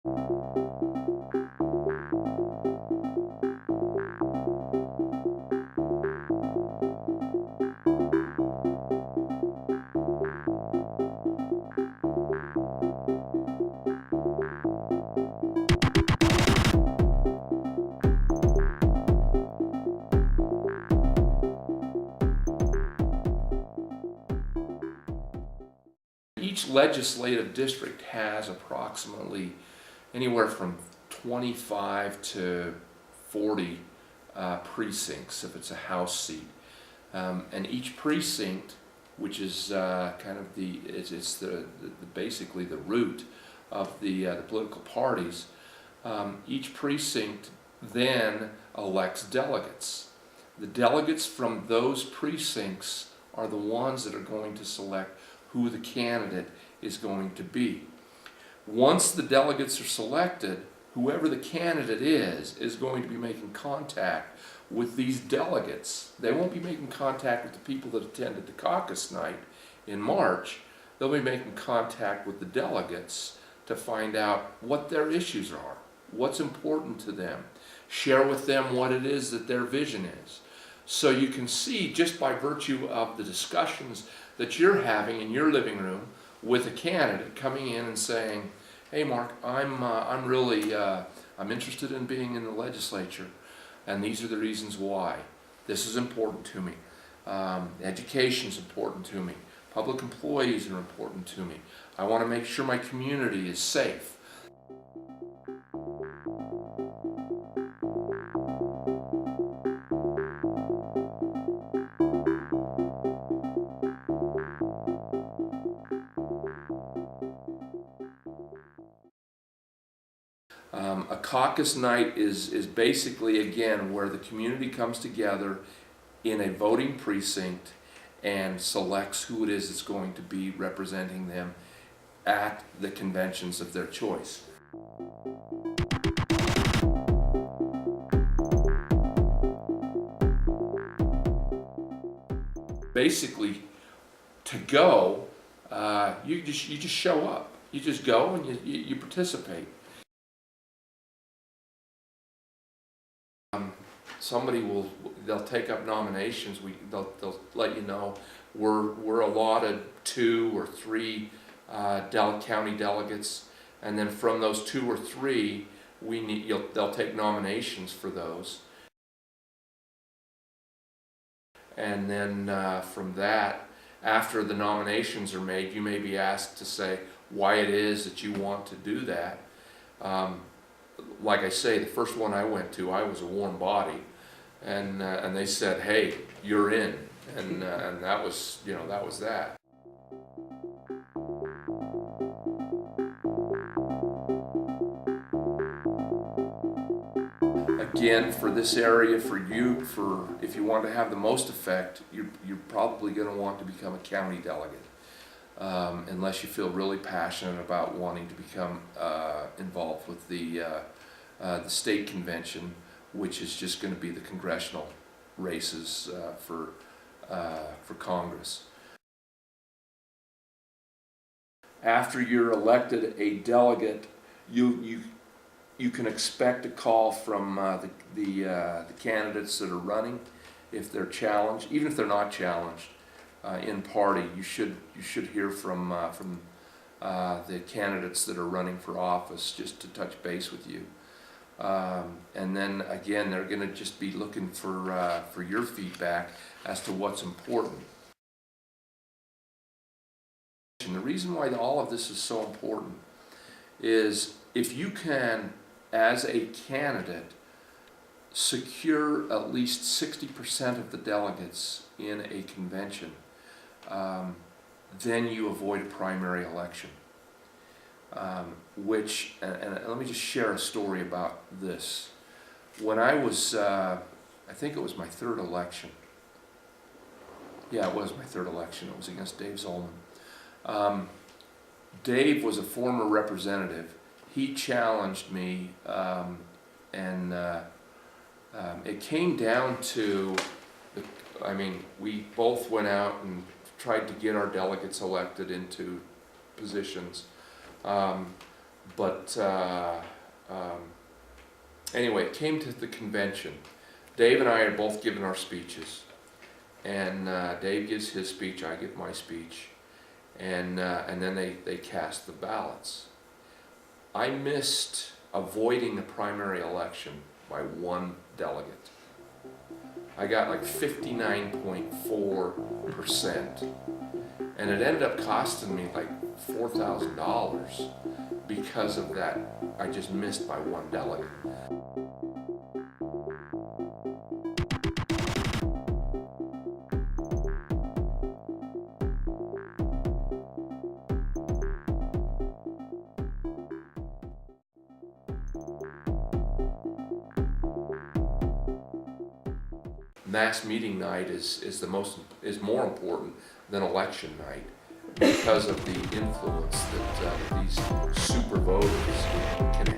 Each legislative district has approximately anywhere from 25 to 40 precincts if it's a House seat. And each precinct, which is kind of it's basically the root of the political parties, each precinct then elects delegates. The delegates from those precincts are the ones that are going to select who the candidate is going to be. Once the delegates are selected, whoever the candidate is going to be making contact with these delegates. They won't be making contact with the people that attended the Caucus Night in March. They'll be making contact with the delegates to find out what their issues are, what's important to them, share with them what it is that their vision is. So you can see, just by virtue of the discussions that you're having in your living room with a candidate coming in and saying, "Hey, Mark, I'm really I'm interested in being in the legislature, and these are the reasons why. This is important to me. Education is important to me. Public employees are important to me. I want to make sure my community is safe." A caucus night is basically, again, where the community comes together in a voting precinct and selects who it is that's going to be representing them at the conventions of their choice. Basically, to go, you just show up. You just go and you participate. They'll take up nominations. They'll let you know we're allotted 2 or 3 county delegates, and then from those 2 or 3, they'll take nominations for those, and then from that, after the nominations are made, you may be asked to say why it is that you want to do that. Like I say, the first one I went to, I was a warm body, and they said, "Hey, you're in," and that was that. Again, for this area, if you want to have the most effect, you're probably going to want to become a county delegate, unless you feel really passionate about wanting to become involved with the state convention, which is just going to be the congressional races for Congress. After you're elected a delegate, you can expect a call from the candidates that are running. If they're challenged, even if they're not challenged in party, you should hear from the candidates that are running for office, just to touch base with you. And then again, they're going to just be looking for your feedback as to what's important. And the reason why all of this is so important is if you can, as a candidate, secure at least 60% of the delegates in a convention, then you avoid a primary election. And let me just share a story about this. When I was, I think it was my 3rd election. Yeah, it was my 3rd election. It was against Dave Zolman. Dave was a former representative. He challenged me, and it came down to, we both went out and tried to get our delegates elected into positions. But anyway, it came to the convention. Dave and I had both given our speeches, and Dave gives his speech, I give my speech, and then they cast the ballots. I missed avoiding a primary election by one delegate. I got like 59.4%, and it ended up costing me like $4,000 because of that. I just missed by one delegate. Mass meeting night is more important than election night because of the influence that these super voters can